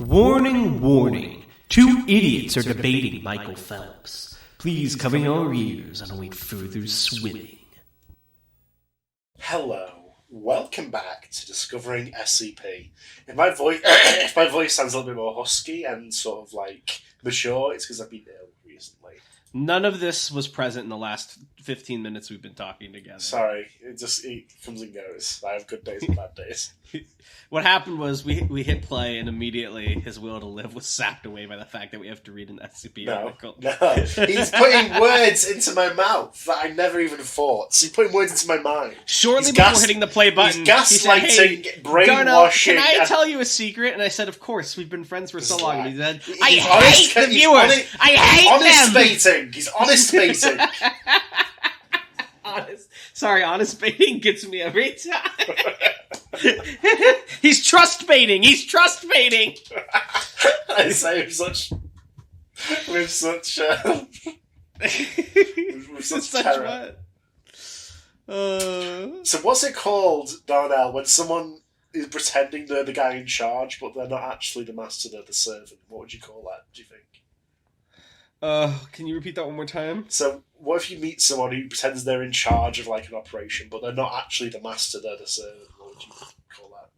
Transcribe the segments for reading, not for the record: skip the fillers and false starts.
Warning, warning. Two idiots are debating Michael Phelps. Please cover your ears and await further swimming. Hello. Welcome back to Discovering SCP. If my voice sounds a little bit more husky and sort of like mature, it's because I've been ill recently. None of this was present in the last 15 minutes we've been talking together. Sorry, it comes and goes. I have good days and bad days. What happened was we hit play and immediately his will to live was sapped away by the fact that we have to read an SCP article. No, he's putting words into my mouth that I never even thought. So he's putting words into my mind. Shortly before hitting the play button, he's gaslighting, hey, brainwashing. Darnell, can I tell you a secret? And I said, of course, we've been friends for so long. And he said, I hate the viewers! I hate them! Baiting. He's honest baiting. Honest baiting gets me every time. He's trust baiting. He's trust baiting. I say with such terror. So what's it called, Darnell, when someone is pretending they're the guy in charge, but they're not actually the master, they're the servant? What would you call that, do you think? Can you repeat that one more time? So, what if you meet someone who pretends they're in charge of like an operation, but they're not actually the master, they're the servant? What would you call that?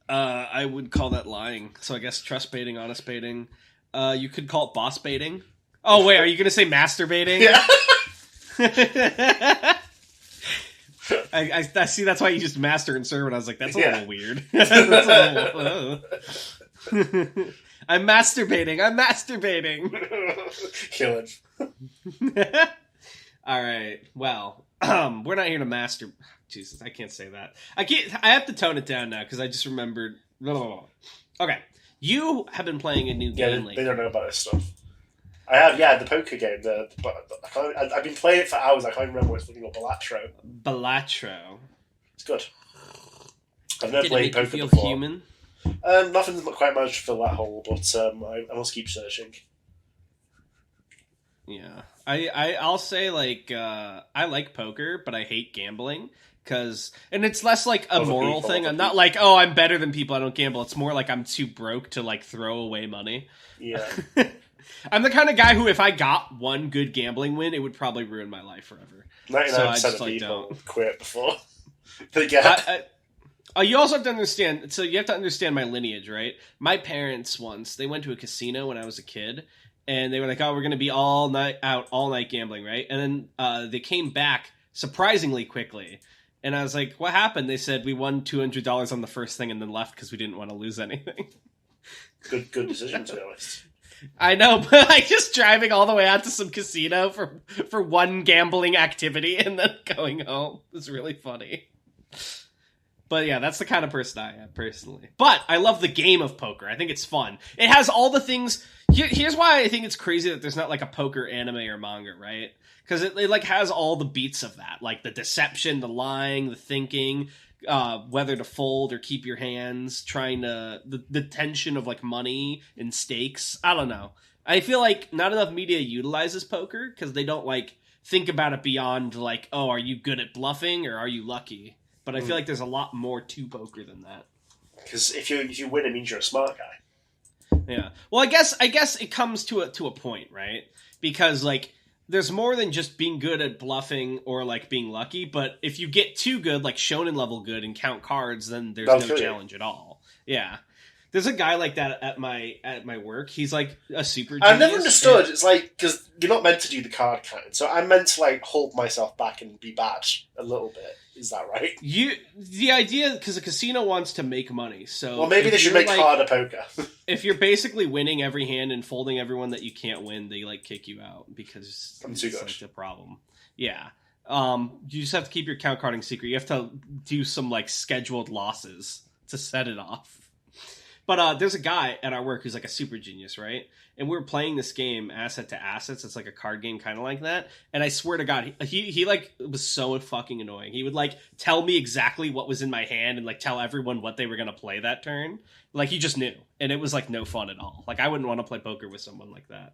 I would call that lying. So I guess trust baiting, honest baiting. You could call it boss baiting. Oh wait, are you gonna say masturbating? Yeah. I see. That's why you just master and serve. And I was like, that's a little weird. I'm masturbating. Kill him. All right. Well, we're not here to master. Jesus, I can't say that. I have to tone it down now because I just remembered. Okay, you have been playing a new game lately. They don't know about this stuff. I have, the poker game. I've been playing it for hours. I can't remember what it's looking up. Balatro. It's good. I've never played poker feel before. Human? Nothing's quite managed to fill that hole, but I must keep searching. Yeah, I'll say I like poker, but I hate gambling and it's less like a moral thing. I'm not like, oh, I'm better than people, I don't gamble. It's more like I'm too broke to like throw away money. Yeah. I'm the kind of guy who, if I got one good gambling win, it would probably ruin my life forever. 99% of people quit before they get. You also have to understand. So you have to understand my lineage, right? My parents they went to a casino when I was a kid, and they were like, "Oh, we're going to be all night gambling, right?" And then they came back surprisingly quickly, and I was like, "What happened?" They said we won $200 on the first thing, and then left because we didn't want to lose anything. Good decision, to be honest. I know, but like just driving all the way out to some casino for one gambling activity and then going home is really funny. But yeah, that's the kind of person I am, personally. But I love the game of poker. I think it's fun. It has all the things. Here's why I think it's crazy that there's not like a poker anime or manga, right? Because it like has all the beats of that. Like the deception, the lying, the thinking, whether to fold or keep your hands, the tension of like money and stakes. I don't know. I feel like not enough media utilizes poker because they don't like think about it beyond like, oh, are you good at bluffing or are you lucky? But I feel like there's a lot more to poker than that. Because if you win, it means you're a smart guy. Yeah. Well, I guess it comes to a point, right? Because like there's more than just being good at bluffing or like being lucky. But if you get too good, like shonen level good, and count cards, then there's no challenge at all. Yeah. There's a guy like that at my work. He's like a super genius. I've never understood. It's like, because you're not meant to do the card counting. So I'm meant to like hold myself back and be bad a little bit. Is that right? The idea, because the casino wants to make money. So well, maybe they should make harder poker. If you're basically winning every hand and folding everyone that you can't win, they like kick you out because I'm too good. Like the problem. Yeah. You just have to keep your count carding secret. You have to do some like scheduled losses to set it off. But there's a guy at our work who's like a super genius, right? And we were playing this game, Asset to Assets. It's like a card game kind of like that. And I swear to God, he like was so fucking annoying. He would like tell me exactly what was in my hand and like tell everyone what they were going to play that turn. Like he just knew. And it was like no fun at all. Like I wouldn't want to play poker with someone like that.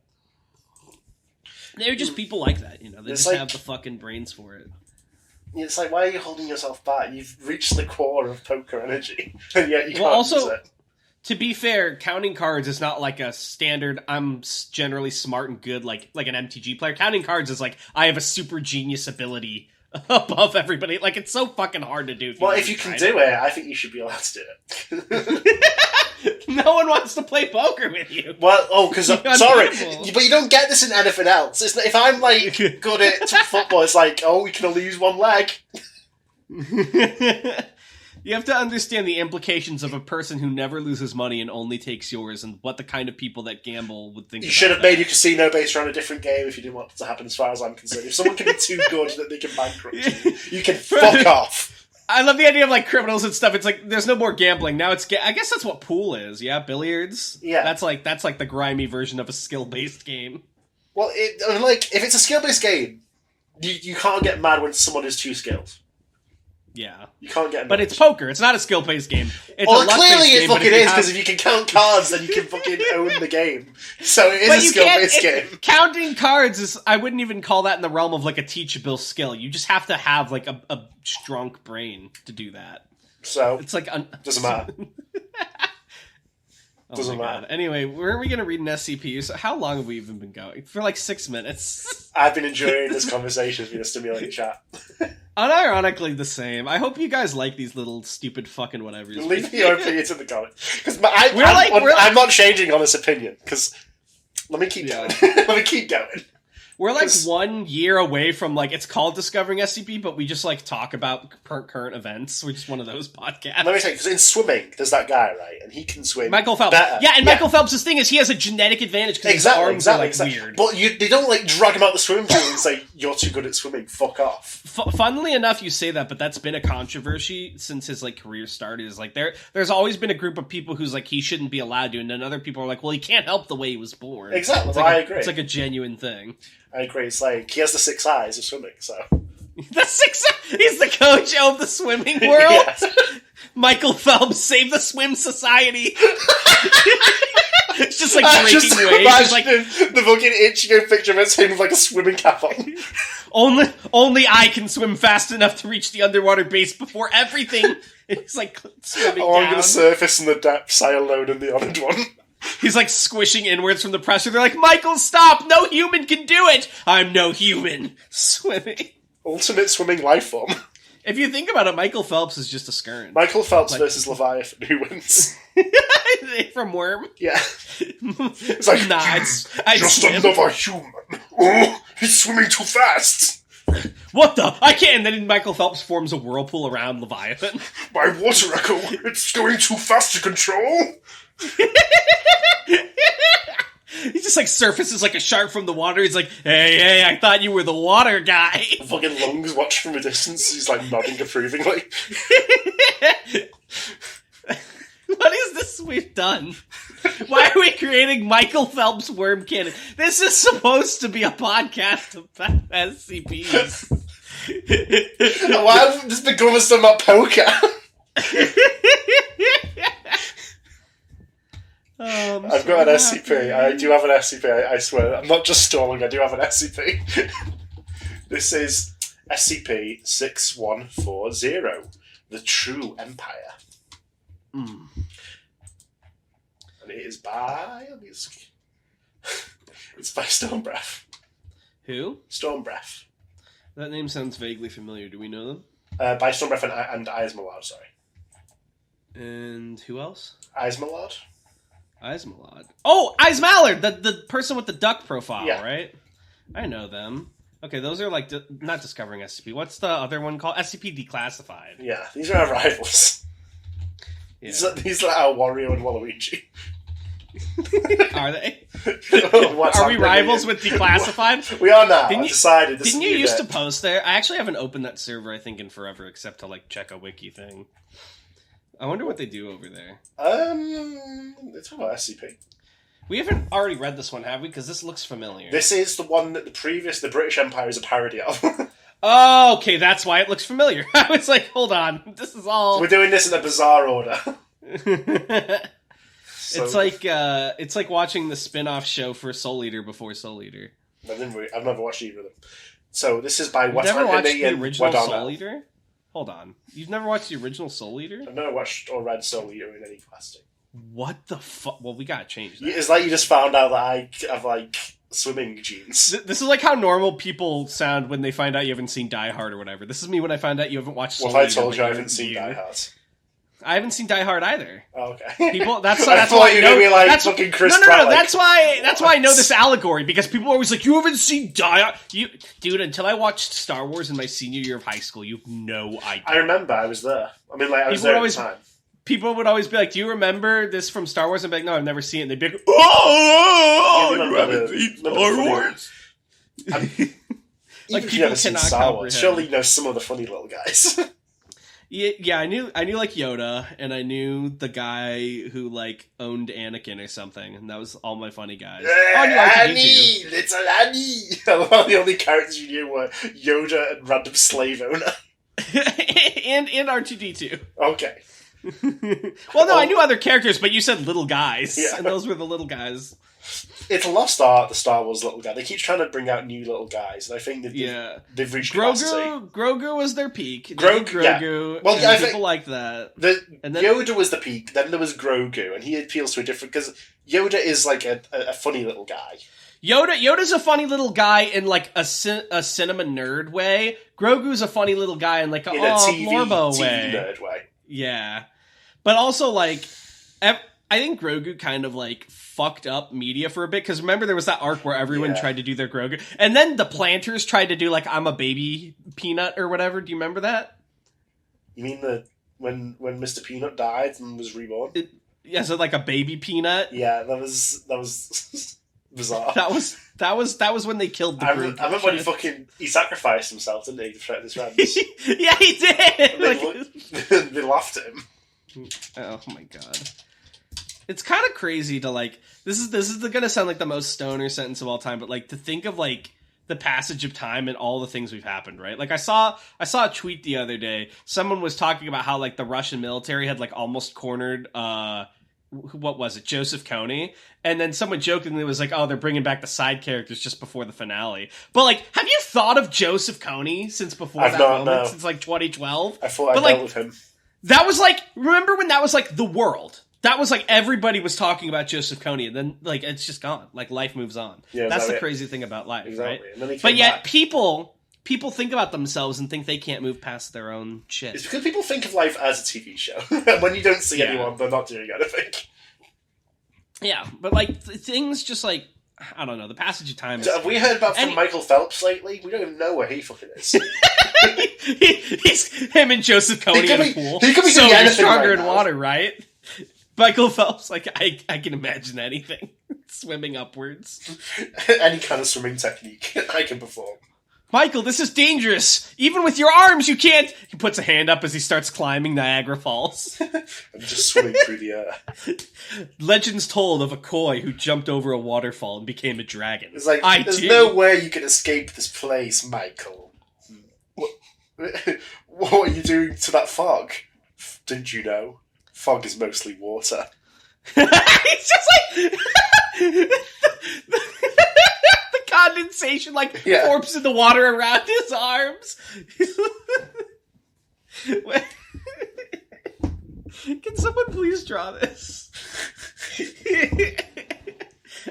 They're just people like that, you know? They just have the fucking brains for it. It's like, why are you holding yourself back? You've reached the core of poker energy, and yet you can't use it. To be fair, counting cards is not like a standard, I'm generally smart and good like an MTG player. Counting cards is like, I have a super genius ability above everybody. Like, it's so fucking hard to do. If you can do it, I think you should be allowed to do it. No one wants to play poker with you. Well, because, sorry, but you don't get this in anything else. It's, if I'm, like, good at football, it's like, we can only use one leg. You have to understand the implications of a person who never loses money and only takes yours, and what the kind of people that gamble would think. You should have made your casino based around a different game if you didn't want it to happen, as far as I'm concerned. If someone can be too good that they can bankrupt you can fuck off. I love the idea of, like, criminals and stuff. It's like, there's no more gambling. Now it's... I guess that's what pool is, yeah? Billiards? Yeah. That's like the grimy version of a skill-based game. Well, if it's a skill-based game, you can't get mad when someone is too skilled. Yeah. You can't get... But it's poker. It's not a skill-based game. It's well, a luck-based clearly game, it fucking is, because if you can count cards, then you can fucking own the game. So it is a skill-based game. Counting cards is... I wouldn't even call that in the realm of, like, a teachable skill. You just have to have, like, a strong brain to do that. So... It's like... doesn't matter. Doesn't matter. God. Anyway, where are we going to read an SCP? So how long have we even been going? For like 6 minutes. I've been enjoying this conversation. It's been a stimulating chat. Unironically the same. I hope you guys like these little stupid fucking whatevers. Leave your opinions in the comments. Because I'm not changing on this opinion. Because let me keep going. Let me keep going. We're like 1 year away from, like, it's called Discovering SCP, but we just, like, talk about current events. We're just one of those podcasts. Let me say, because in swimming, there's that guy, right? And he can swim Michael Phelps. better. Yeah, and Michael Phelps' thing is he has a genetic advantage because his arms are, like, weird. But they don't, like, drag him out the swimming pool and say, you're too good at swimming, fuck off. Funnily enough, you say that, but that's been a controversy since his, like, career started. Is like, there's always been a group of people who's like, he shouldn't be allowed to, and then other people are like, well, he can't help the way he was born. Exactly, It's like I agree. It's like a genuine thing. I agree. It's like, he has the 6 eyes of swimming, so... He's the coach of the swimming world? Yes. Michael Phelps, save the swim society. It's just like breaking waves. Like the fucking Ichigo picture of him with like a swimming cap on. Only I can swim fast enough to reach the underwater base before everything. It's like swimming down. I'm gonna surface in the depths, I alone am the honored one. He's like squishing inwards from the pressure. They're like, Michael, stop! No human can do it! I'm no human. Swimming. Ultimate swimming life form. If you think about it, Michael Phelps is just a skern. Michael Phelps versus Leviathan. Who wins? From Worm? Yeah. It's like, just another human. Oh, he's swimming too fast. What the? I can't. And then Michael Phelps forms a whirlpool around Leviathan. My water echo, it's going too fast to control. He just like surfaces like a shark from the water. He's like, hey, I thought you were the water guy. Fucking lungs watch from a distance. He's like nodding approvingly. What is this we've done? Why are we creating Michael Phelps worm cannon? This is supposed to be a podcast about SCPs. Why have this become a song about poker? I've got an SCP. I do have an SCP, I swear. I'm not just stalling, I do have an SCP. This is SCP-6140, The True Empire. And it is by... It's by Stormbreath. Who? Stormbreath. That name sounds vaguely familiar. Do we know them? By Stormbreath and Ismalard, sorry. And who else? Ismalard. Ismalard. Oh, Ismallard! The person with the duck profile, yeah. Right? I know them. Okay, those are like... not Discovering SCP. What's the other one called? SCP Declassified. Yeah, these are our rivals. Yeah. These are our Wario and Waluigi. Are they? Are we rivals with Declassified? We are now. Decided. Didn't you used to post there? I actually haven't opened that server, I think, in forever, except to like check a wiki thing. I wonder what they do over there. They talk about SCP. We haven't already read this one, have we? Because this looks familiar. This is the one that the British Empire is a parody of. Oh, okay, that's why it looks familiar. I was like, hold on, this is all... We're doing this in a bizarre order. It's like watching the spin-off show for Soul Eater before Soul Eater. I've never watched either of them. So this is by You've never watched the and original Wadana. Soul Eater? Hold on. You've never watched the original Soul Eater? I've never watched or read Soul Eater in any capacity. What the fuck? Well, we gotta change that. It's like you just found out that I have, like, swimming genes. This is like how normal people sound when they find out you haven't seen Die Hard or whatever. This is me when I find out you haven't watched Soul What if I Eater, told you but I you're haven't seen you. Die Hard? I haven't seen Die Hard either. Oh, okay. People, that's I thought why you I know. were gonna be like That's fucking Chris no. Pratt, like, That's why I know this allegory, because people are always like, "You haven't seen Die Hard." Dude, until I watched Star Wars in my senior year of high school, you have no idea. I remember I was there. I mean, like, I was People there always- at the time. People would always be like, "Do you remember this from Star Wars?" I'm like, "No, I've never seen it." And they'd be like, "Oh, Yeah, you haven't seen Star Wars." Like, Like, even if you people haven't seen cannot Star Wars, comprehend. surely you know some of the funny little guys. Yeah, I knew like Yoda, and I knew the guy who like owned Anakin or something, and that was all my funny guys. Oh, I knew R2D2. Annie! Little Annie! The only characters you knew were Yoda and random slave owner. and R2D2. Okay. Well, no, I knew other characters, but you said little guys, Yeah. and those were the little guys. It's a lost art, the Star Wars little guy. They keep trying to bring out new little guys, and I think they've reached capacity. Grogu was their peak. Grogu, yeah. Well, and I people think- like that. And then- Yoda was the peak, then there was Grogu, and he appeals to a different... Because Yoda is like a funny little guy. Yoda's a funny little guy in like a cinema nerd way. Grogu's a funny little guy in like a Lorbo TV way. nerd way. Yeah, but also like, I think Grogu kind of like fucked up media for a bit, because remember there was that arc where everyone tried to do their Grogu, and then the planters tried to do like I'm a baby peanut or whatever. Do you remember that? You mean when Mr. Peanut died and was reborn? Yeah, so like a baby peanut. Yeah, that was bizarre. That was when they killed the Grogu. I remember when he sacrificed himself, didn't he, to protect his friends? Yeah, he did. They laughed at him. Oh my god. It's kind of crazy to like, this is gonna sound like the most stoner sentence of all time, but like to think of like the passage of time and all the things we've happened, right? Like I saw a tweet the other day. Someone was talking about how like the Russian military had like almost cornered what was it, Joseph Kony, and then someone jokingly was like, "Oh, they're bringing back the side characters just before the finale." But like, have you thought of Joseph Kony since before I've that not, moment? no. Since like 2012? I thought I like, dealt with him. That was like, remember when that was like the world? That was like everybody was talking about Joseph Kony, and then like it's just gone. Like life moves on. Yeah, that's the it? crazy thing about life, Exactly. right? And then he But came yet back. people think about themselves and think they can't move past their own shit. It's because people think of life as a TV show. When you don't see anyone, they're not doing anything. Yeah, but like things just like, I don't know, the passage of time. So have we heard about from Michael Phelps lately? We don't even know where he fucking is. He's him and Joseph Kony in a pool. He could be so doing you're anything stronger right in now. water, right? Michael Phelps, like I can imagine anything. Swimming upwards. Any kind of swimming technique I can perform. Michael, this is dangerous. Even with your arms, you can't. He puts a hand up as he starts climbing Niagara Falls. I'm just swimming through the air. Legends told of a koi who jumped over a waterfall and became a dragon. It's like, there's did. no way you can escape this place, Michael. What are you doing to that fog? Didn't you know? Fog is mostly water. It's just like the condensation, like forms in the water around his arms. Can someone please draw this?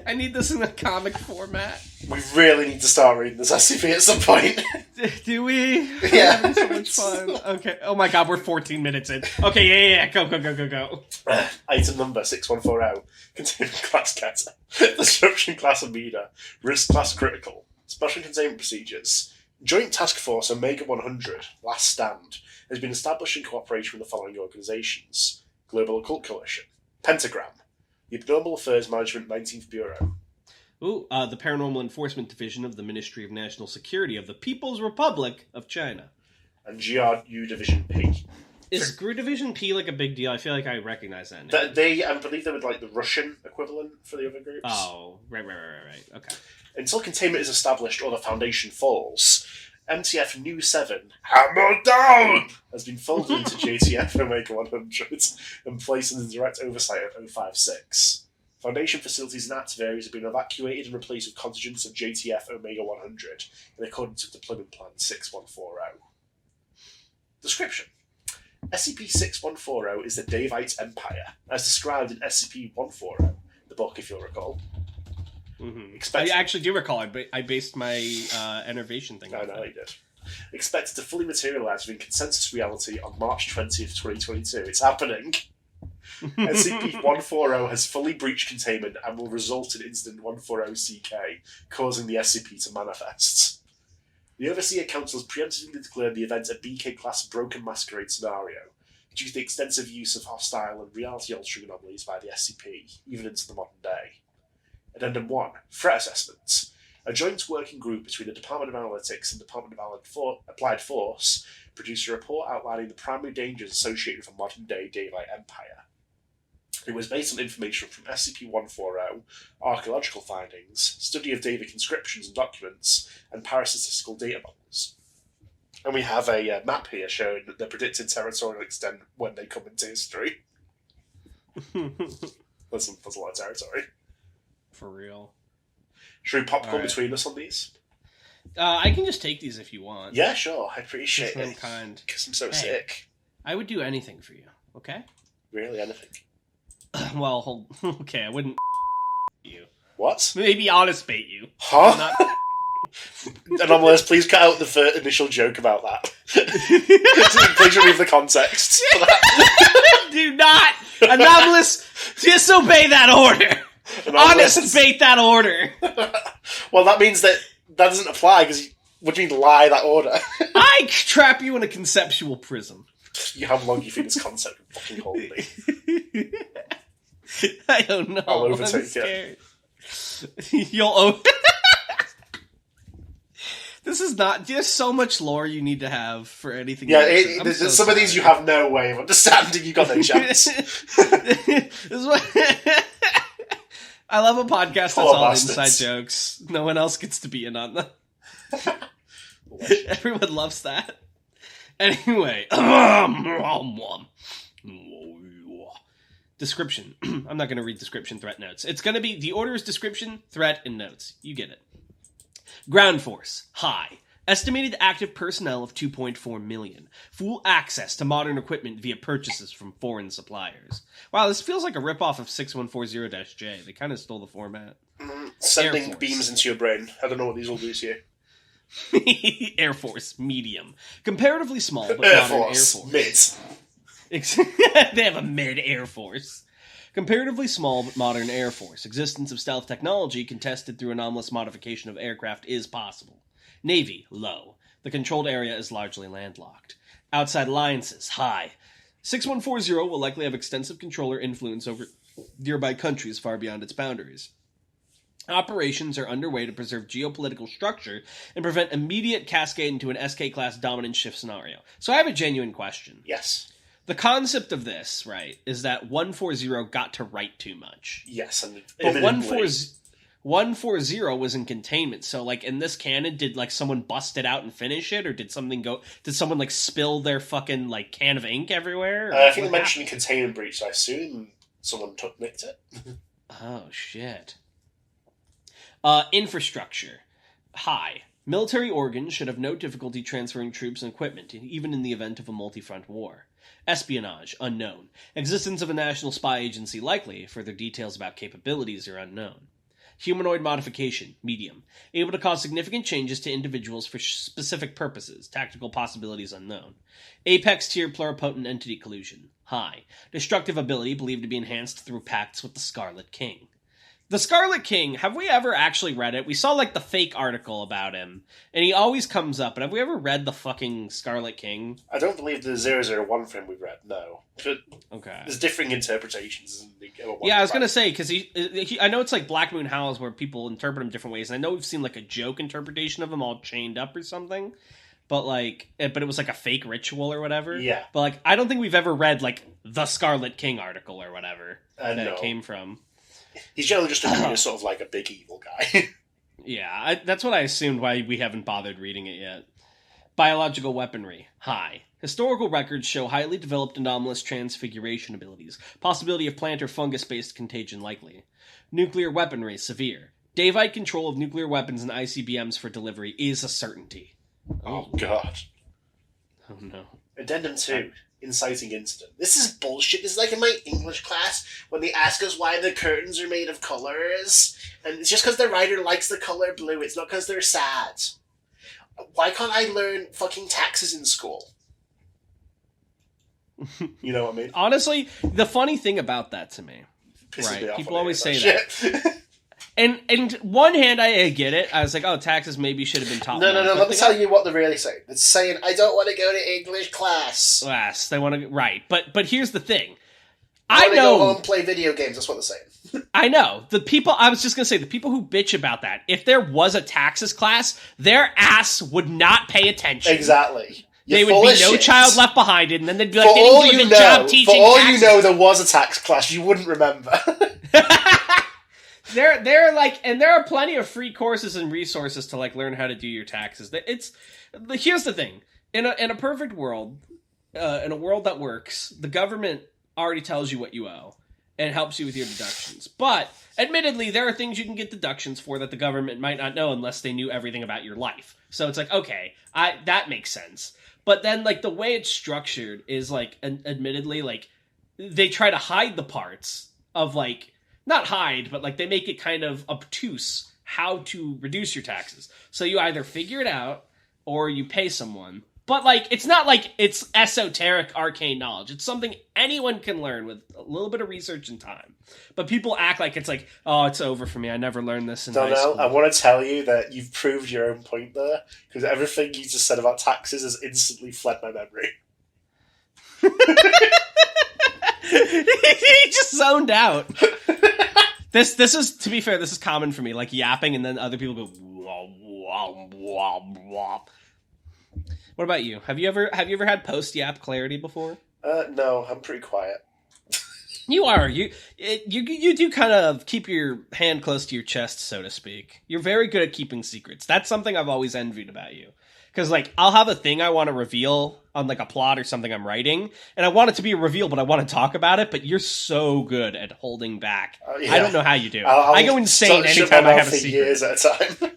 I need this in a comic format. We really need to start reading this SCP at some point. Do we? Yeah. I'm having so much fun. Okay. Oh my god, we're 14 minutes in. Okay, yeah. Go. Item number 6140. Containing class getter. Disruption class Amida. Risk class critical. Special containment procedures. Joint Task Force Omega 100, Last Stand, has been established in cooperation with the following organisations: Global Occult Coalition, Pentagram, the Abnormal Affairs Management 19th Bureau. Ooh, the Paranormal Enforcement Division of the Ministry of National Security of the People's Republic of China. And GRU Division P. Is GRU Division P like a big deal? I feel like I recognize that name. I believe they were like the Russian equivalent for the other groups. Oh, right. Okay. Until containment is established or the Foundation falls, MTF New 7, Hammer Down, has been folded into JTF Omega 100 and placed under direct oversight of 056. Foundation facilities in active areas have been evacuated and replaced with contingents of JTF Omega 100 in accordance with Deployment Plan 6140. Description. SCP-6140 is the Daevite Empire, as described in SCP-140, the book, if you'll recall. Mm-hmm. I actually do recall. I based my enervation thing. I know you did. Expected to fully materialise within consensus reality on March 20th, 2022. It's happening. SCP-140 has fully breached containment and will result in Incident 140-CK, causing the SCP to manifest. The Overseer Council has preemptively declared the event a BK-class broken masquerade scenario, due to the extensive use of hostile and reality-altering anomalies by the SCP, even into the modern day. Addendum 1. Threat Assessments. A joint working group between the Department of Analytics and Department of Applied Force produced a report outlining the primary dangers associated with a modern-day Daevite Empire. It was based on information from SCP-140, archaeological findings, study of Daeva inscriptions and documents, and parastatistical data models. And we have a map here showing that the predicted territorial extent when they come into history. That's a lot of territory. For real. Should we popcorn between us on these? I can just take these if you want. Yeah, sure. I appreciate it. I'm kind. Because I'm so sick. I would do anything for you, okay? Really? Anything? Well, okay, I wouldn't you. What? Maybe honest bait you. Huh? Anomalous, please cut out the initial joke about that. Please remove the context. Do not! Anomalous, disobey that order! Honest bait that order! Well, that means that doesn't apply, because what do you mean lie that order? I trap you in a conceptual prison. How long do you think this concept would fucking hold me? I don't know. I'll overtake it. You'll This is not... There's so much lore you need to have for anything. Yeah, some of these you have no way of understanding. You got no chance. This is what... I love a podcast that's all bastards. inside jokes. No one else gets to be in on them. Everyone loves that. Anyway. Description. I'm not going to read description, threat, notes. It's going to be... The order is description, threat, and notes. You get it. Ground force. High. Estimated active personnel of 2.4 million. Full access to modern equipment via purchases from foreign suppliers. Wow, this feels like a ripoff of 6140-J. They kind of stole the format. Sending beams into your brain. I don't know what these will do to you. Air Force. Medium. Comparatively small, but Air modern Force. Air Force. Mid. They have a mid-Air Force. Comparatively small but modern Air Force. Existence of stealth technology contested through anomalous modification of aircraft is possible. Navy, low. The controlled area is largely landlocked. Outside alliances, high. 6140 will likely have extensive controller influence over nearby countries far beyond its boundaries. Operations are underway to preserve geopolitical structure and prevent immediate cascade into an SK-class dominant shift scenario. So I have a genuine question. Yes. The concept of this, right, is that 140 got to write too much. Yes, and but 140 was in containment. So, like, in this canon, did, like, someone bust it out and finish it? Or did someone, like, spill their fucking, like, can of ink everywhere? I think they mentioned containment breach, so I assume someone nicked it. Oh, shit. Infrastructure. High. Military organs should have no difficulty transferring troops and equipment, even in the event of a multi-front war. Espionage, unknown. Existence of a national spy agency likely. Further details about capabilities are unknown. Humanoid modification, medium. Able to cause significant changes to individuals for specific purposes. Tactical possibilities unknown. Apex tier pluripotent entity collusion, high. Destructive ability believed to be enhanced through pacts with the Scarlet King. The Scarlet King, have we ever actually read it? We saw, like, the fake article about him, and he always comes up, but have we ever read the fucking Scarlet King? I don't believe the 001 film we've read, no. But okay. There's differing interpretations. Yeah, I was going to say, because I know it's like Black Moon Howls where people interpret him different ways, and I know we've seen, like, a joke interpretation of him all chained up or something, but it was like a fake ritual or whatever. Yeah. But, like, I don't think we've ever read, like, the Scarlet King article or whatever that it came from. He's generally just a sort of like a big evil guy. Yeah, that's what I assumed why we haven't bothered reading it yet. Biological weaponry, high. Historical records show highly developed anomalous transfiguration abilities. Possibility of plant or fungus-based contagion likely. Nuclear weaponry, severe. Daevite control of nuclear weapons and ICBMs for delivery is a certainty. Oh, God. Oh, no. Addendum 2. Inciting incident. This is bullshit. This is like in my English class when they ask us why the curtains are made of colours. And it's just because the writer likes the colour blue. It's not because they're sad. Why can't I learn fucking taxes in school? You know what I mean? Honestly, the funny thing about that to me, Pisses me off people when always they say hear that. And one hand, I get it. I was like, oh, taxes maybe should have been taught. No. More. Let me tell you what they're really saying. It's saying, I don't want to go to English class. They want to right, but here's the thing. I know. Go home and play video games. That's what they're saying. I know the people. I was just gonna say the people who bitch about that. If there was a taxes class, their ass would not pay attention. Exactly. They would be no child left behind, and then they'd be like, for they didn't do a good job teaching. For all taxes. you know, there was a tax class. You wouldn't remember. They're like, and there are plenty of free courses and resources to like learn how to do your taxes. Here's the thing: in a perfect world, in a world that works, the government already tells you what you owe and helps you with your deductions. But admittedly, there are things you can get deductions for that the government might not know unless they knew everything about your life. So it's like, okay, that makes sense. But then, like, the way it's structured is like, admittedly, like, they try to hide the parts of like. Not hide, but like they make it kind of obtuse how to reduce your taxes. So you either figure it out or you pay someone. But like it's not like it's esoteric arcane knowledge. It's something anyone can learn with a little bit of research and time. But people act like it's like, oh, it's over for me. I never learned this in high school. I want to tell you that you've proved your own point there, because everything you just said about taxes has instantly fled my memory. He just zoned out. This is, to be fair, this is common for me, like yapping, and then other people go. What about you? Have you ever had post yap clarity before? No, I'm pretty quiet. You are. You do kind of keep your hand close to your chest, so to speak. You're very good at keeping secrets. That's something I've always envied about you. Because, like, I'll have a thing I want to reveal on, like, a plot or something I'm writing, and I want it to be a reveal, but I want to talk about it, but you're so good at holding back. Yeah. I don't know how you do. I go insane anytime I have a secret. Years at a time.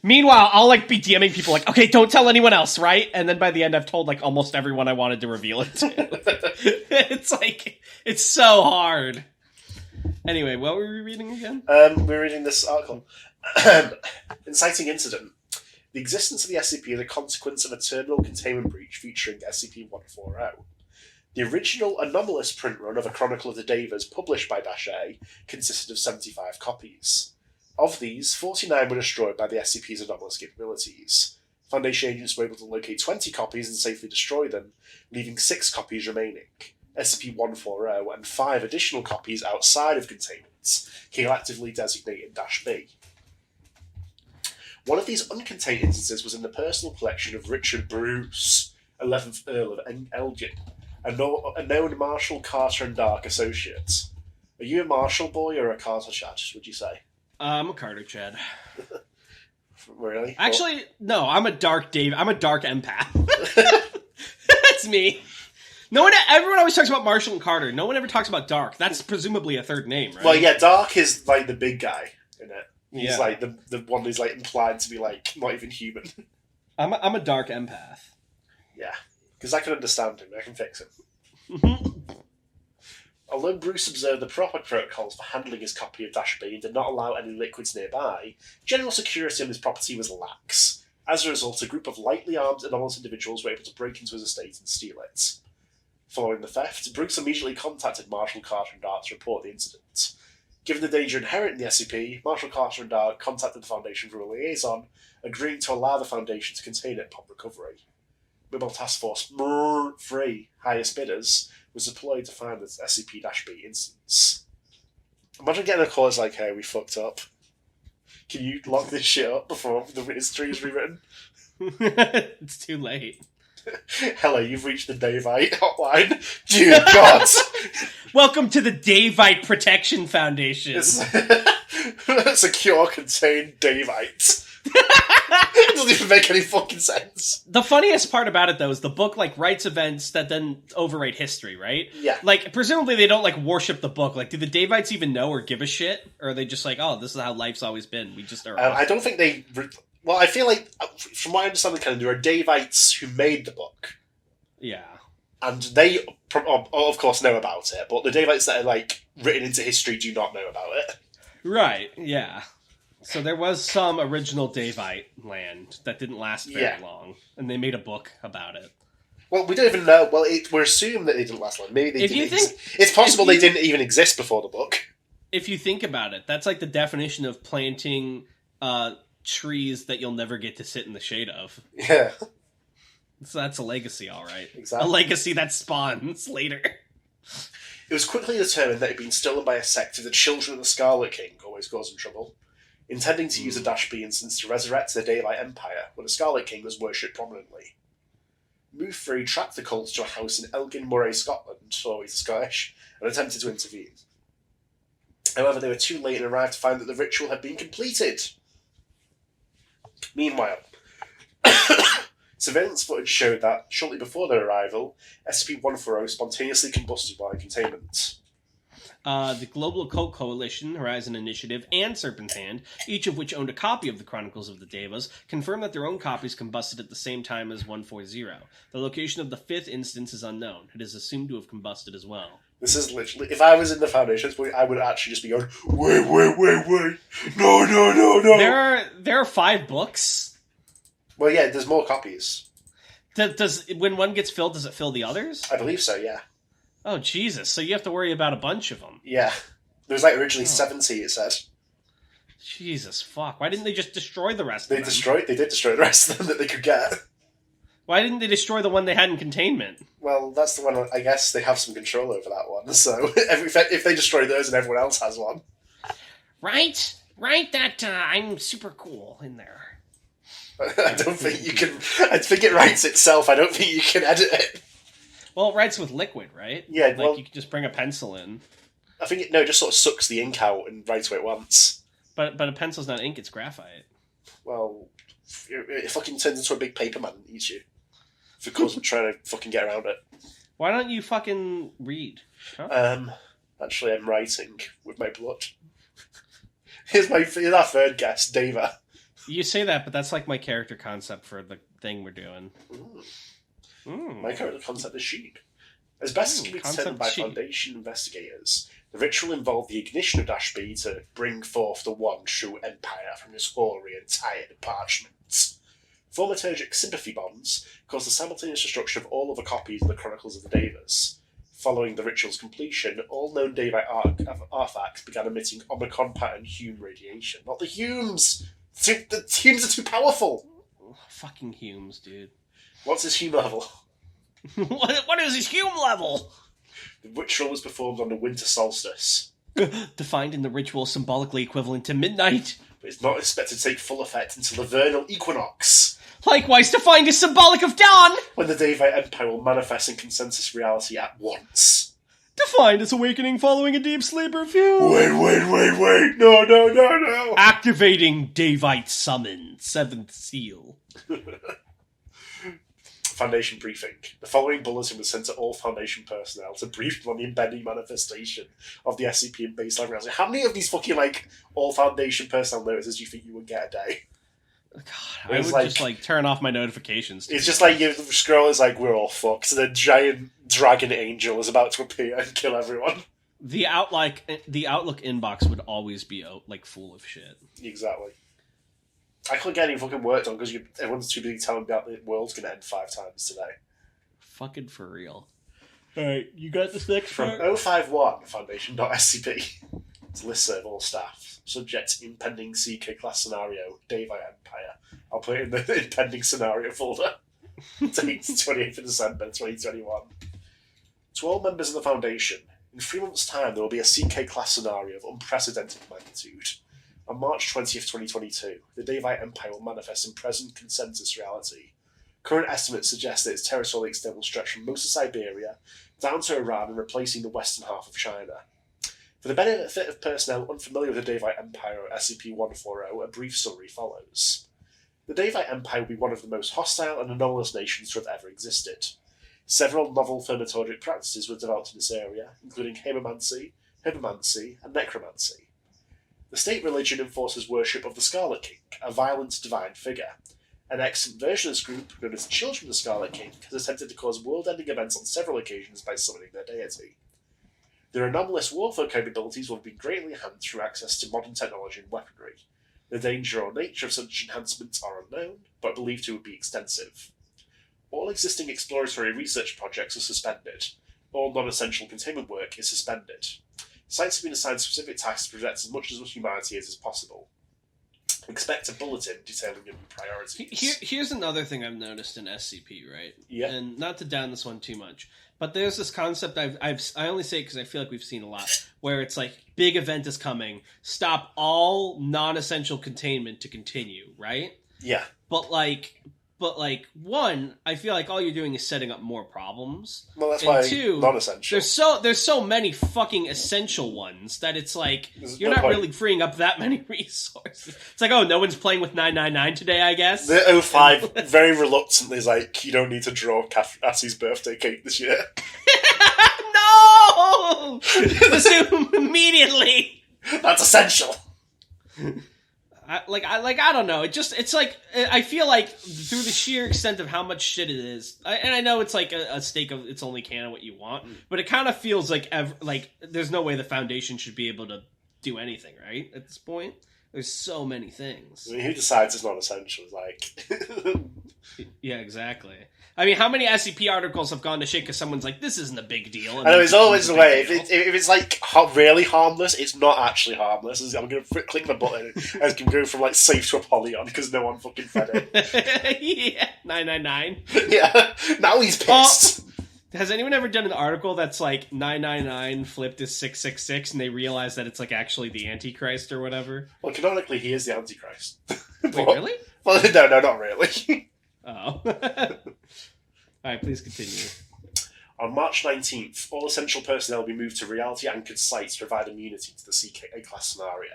Meanwhile, I'll, like, be DMing people like, okay, don't tell anyone else, right? And then by the end, I've told, like, almost everyone I wanted to reveal it to. It's, like, it's so hard. Anyway, what were we reading again? We're reading this article. Inciting incident. The existence of the SCP is a consequence of a terminal containment breach featuring SCP-140. The original anomalous print run of A Chronicle of the Daevas, published by -A, consisted of 75 copies. Of these, 49 were destroyed by the SCP's anomalous capabilities. Foundation agents were able to locate 20 copies and safely destroy them, leaving 6 copies remaining. SCP-140 and 5 additional copies outside of containment, collectively designated -B. One of these uncontained instances was in the personal collection of Richard Bruce, 11th Earl of Elgin, a known Marshall, Carter and Dark associate. Are you a Marshall boy or a Carter Chad, would you say? I'm a Carter Chad. Really? Actually, no, I'm a dark empath. That's me. Everyone always talks about Marshall and Carter. No one ever talks about Dark. That's presumably a third name, right? Well, yeah, Dark is like the big guy in it. He's yeah. like the one who's like implied to be like not even human. I'm a dark empath. Yeah, because I can understand him. I can fix him. Although Bruce observed the proper protocols for handling his copy of -B and did not allow any liquids nearby, general security on his property was lax. As a result, a group of lightly armed anomalous individuals were able to break into his estate and steal it. Following the theft, Bruce immediately contacted Marshall, Carter and Dark to report the incident. Given the danger inherent in the SCP, Marshall, Carter and Dark contacted the Foundation through a liaison, agreeing to allow the Foundation to contain it upon recovery. Mobile Task Force 3, highest bidders, was deployed to find the SCP-B instance. Imagine getting a call that's like, hey, we fucked up. Can you lock this shit up before the history is rewritten? It's too late. Hello, you've reached the Daevite hotline. Dear God! Welcome to the Daevite Protection Foundation. Secure, contained Daevites. It doesn't even make any fucking sense. The funniest part about it, though, is the book, like, writes events that then overwrite history, right? Yeah. Like, presumably they don't, like, worship the book. Like, do the Daevites even know or give a shit? Or are they just like, oh, this is how life's always been. We just are... I don't think they... Well, I feel like, from what I understand the canon, there are Daevites who made the book. Yeah. And they, of course, know about it, but the Daevites that are, like, written into history do not know about it. Right, yeah. So there was some original Daevite land that didn't last very long, and they made a book about it. Well, we don't even know. Well, we're assuming that they didn't last long. Maybe they didn't. It's possible they didn't even exist before the book. If you think about it, that's like the definition of planting trees that you'll never get to sit in the shade of. Yeah. So that's a legacy, all right. Exactly. A legacy that spawns later. It was quickly determined that it had been stolen by a sect of the Children of the Scarlet King, always causing trouble, intending to use a Dash B instance to resurrect the Daevite Empire, where the Scarlet King was worshipped prominently. Move 3 tracked the cult to a house in Elgin, Moray, Scotland, always Scottish, and attempted to intervene. However, they were too late and arrived to find that the ritual had been completed. Meanwhile, surveillance footage showed that, shortly before their arrival, SCP-140 spontaneously combusted while in containment. The Global Occult Coalition, Horizon Initiative, and Serpent's Hand, each of which owned a copy of the Chronicles of the Daevas, confirmed that their own copies combusted at the same time as 140. The location of the 5th instance is unknown. It is assumed to have combusted as well. This is literally... If I was in the Foundation's point, I would actually just be going, wait. No. There are 5 books? Well, yeah, there's more copies. Does when one gets filled, does it fill the others? I believe so, yeah. Oh, Jesus. So you have to worry about a bunch of them. Yeah. There was, like, originally 70, it said. Jesus, fuck. Why didn't they just destroy the rest of them? They did destroy the rest of them that they could get. Why didn't they destroy the one they had in containment? Well, that's the one, I guess they have some control over that one, so if they destroy those and everyone else has one. Right, that I'm super cool in there. I don't think you can... I think it writes itself, I don't think you can edit it. Well, it writes with liquid, right? Yeah, well... you can just bring a pencil in. I think it just sort of sucks the ink out and writes what it wants. But a pencil's not ink, it's graphite. Well, it fucking turns into a big paper man and eats you. Because I'm trying to fucking get around it. Why don't you fucking read? Huh? Actually, I'm writing with my blood. Here's our third guest, Daeva. You say that, but that's like my character concept for the thing we're doing. My character concept is sheep. As best as can be determined by Foundation investigators, the ritual involved the ignition of Dash B to bring forth the one true Empire from his hoary and tired parchments. Thaumaturgic sympathy bonds caused the simultaneous destruction of all other copies of the Chronicles of the Daevas. Following the ritual's completion, all known Daevite artifacts began emitting Omicron pattern Hume radiation. Not the Humes! The Humes are too powerful! Fucking Humes, dude. What's his Hume level? What is his Hume level? The ritual was performed on the winter solstice. Defined in the ritual symbolically equivalent to midnight. But it's not expected to take full effect until the vernal equinox. Likewise defined as symbolic of dawn! When the Daevite Empire will manifest in consensus reality at once. Defined as awakening following a deep sleep or fuel. Wait. No. Activating Daevite summon. 7th seal. Foundation briefing. The following bulletin was sent to all Foundation personnel to brief them on the impending manifestation of the SCP in baseline reality. How many of these fucking, all Foundation personnel notices do you think you would get a day? God, I would just, turn off my notifications. It's just like, you scroll is like, we're all fucked. The giant dragon angel is about to appear and kill everyone. The Outlook inbox would always be, full of shit. Exactly. I couldn't get any fucking work done because everyone's too busy telling me about the world's going to end 5 times today. Fucking for real. Alright, you got this next From 051 Foundation.scp. It's listserv all staff. Subject impending CK class scenario. Daevite Empire. I'll put it in the impending scenario folder. Date 28th of December 2021. To all members of the Foundation, in 3 months' time there will be a CK class scenario of unprecedented magnitude. On March 20th, 2022, the Daevite Empire will manifest in present consensus reality. Current estimates suggest that its territorial extent will stretch from most of Siberia down to Iran and replacing the western half of China. For the benefit of personnel unfamiliar with the Daevite Empire or SCP-140, a brief summary follows. The Daevite Empire will be one of the most hostile and anomalous nations to have ever existed. Several novel thaumaturgic practices were developed in this area, including hemomancy, and necromancy. The state religion enforces worship of the Scarlet King, a violent divine figure. An excellent version of this group, known as Children of the Scarlet King, has attempted to cause world-ending events on several occasions by summoning their deity. Their anomalous warfare capabilities will have been greatly enhanced through access to modern technology and weaponry. The danger or nature of such enhancements are unknown, but believed to be extensive. All existing exploratory research projects are suspended. All non-essential containment work is suspended. Sites have been assigned specific tasks to protect as much of humanity as is possible. Expect a bulletin detailing your priorities. Here's another thing I've noticed in SCP, right? Yeah. And not to down this one too much, but there's this concept I only say it because I feel like we've seen a lot, where it's like, big event is coming, stop all non-essential containment to continue, right? Yeah. But one, I feel like all you're doing is setting up more problems. Well, that's and why two, non-essential. There's so many fucking essential ones that it's like you're no not point. really freeing up that many resources. It's like, oh, no one's playing with 999 today, I guess. The 05 very reluctantly is like, you don't need to draw Assie's birthday cake this year. No! Assume immediately. That's essential. I don't know. It's like I feel like through the sheer extent of how much shit it is, and I know it's like a stake of it's only canon what you want, but it kind of feels like there's no way the Foundation should be able to do anything right at this point. There's so many things. I mean, who decides it's not essential? Like, yeah, exactly. I mean, how many SCP articles have gone to shit because someone's like, this isn't a big deal? I know, it's always the way. If it's like really harmless, it's not actually harmless. I'm going to click the button and it can go from like safe to a polygon because no one fucking fed it. Yeah, 999. Yeah, now he's pissed. Has anyone ever done an article that's like 999 flipped is 666 and they realize that it's like actually the Antichrist or whatever? Well, canonically, he is the Antichrist. Wait, really? Well, no, not really. Oh. Alright, please continue. On March 19th, all essential personnel will be moved to reality-anchored sites to provide immunity to the CK-class scenario.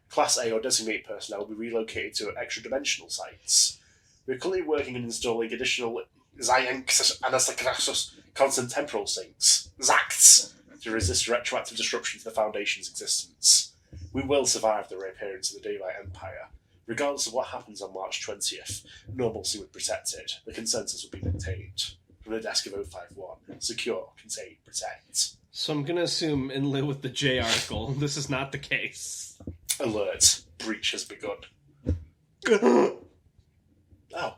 Class A or designated personnel will be relocated to extra-dimensional sites. We're currently working on installing additional Anastasis constant temporal sinks, ZACTs, to resist retroactive disruption to the Foundation's existence. We will survive the reappearance of the Daeva Empire. Regardless of what happens on March 20th, normalcy will be protected. The consensus will be maintained. From the desk of 051, secure, contain, protect. So I'm going to assume, in lieu with the J article, this is not the case. Alert. Breach has begun. Oh.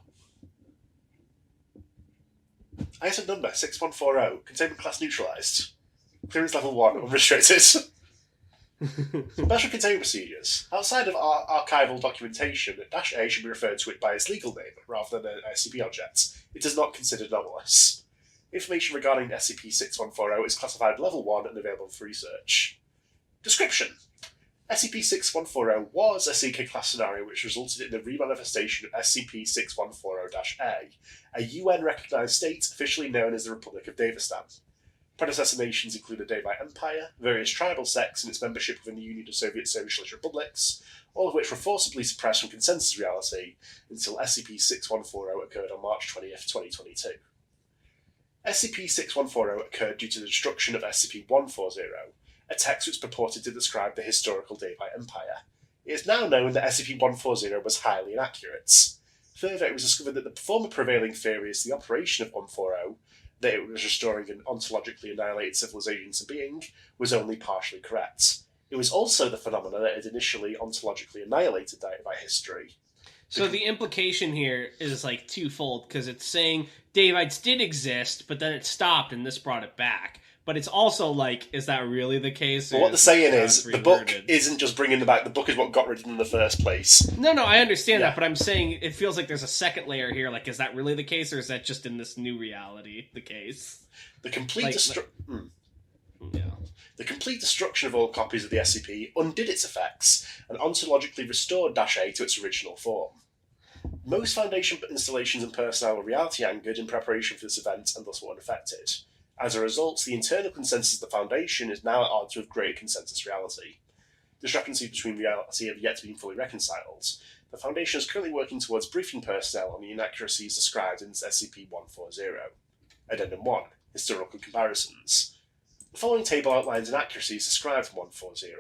Item number 6140. Containment class neutralised. Clearance level 1, unrestricted. Special containment procedures. Outside of archival documentation, -A should be referred to it by its legal name, rather than an SCP object. It is not considered anomalous. Information regarding SCP-6140 is classified Level 1 and available for research. Description. SCP-6140 was a CK-class scenario which resulted in the remanifestation of SCP-6140-A, a UN-recognised state officially known as the Republic of Daeva. Predecessor nations include the Daeva Empire, various tribal sects, and its membership within the Union of Soviet Socialist Republics, all of which were forcibly suppressed from consensus reality until SCP-6140 occurred on March 20th, 2022. SCP-6140 occurred due to the destruction of SCP-140, a text which purported to describe the historical Daeva Empire. It is now known that SCP-140 was highly inaccurate. Further, it was discovered that the former prevailing theory is the operation of 140, that it was restoring an ontologically annihilated civilization to being, was only partially correct. It was also the phenomena that had initially ontologically annihilated Daeva history. So the implication here is like twofold, because it's saying Daevites did exist, but then it stopped and this brought it back. But it's also like, is that really the case? Well, what they're saying is, the book isn't just bringing them back, the book is what got rid of them in the first place. No, I understand that, but I'm saying it feels like there's a second layer here. Like, is that really the case, or is that just in this new reality the case? The complete Yeah. The complete destruction of all copies of the SCP undid its effects and ontologically restored -A to its original form. Most Foundation installations and personnel were reality anchored in preparation for this event and thus were unaffected. As a result, the internal consensus of the Foundation is now at odds with greater consensus reality. Discrepancies between reality have yet to be fully reconciled. The Foundation is currently working towards briefing personnel on the inaccuracies described in SCP-140. Addendum 1. Historical comparisons. The following table outlines inaccuracies described in 140,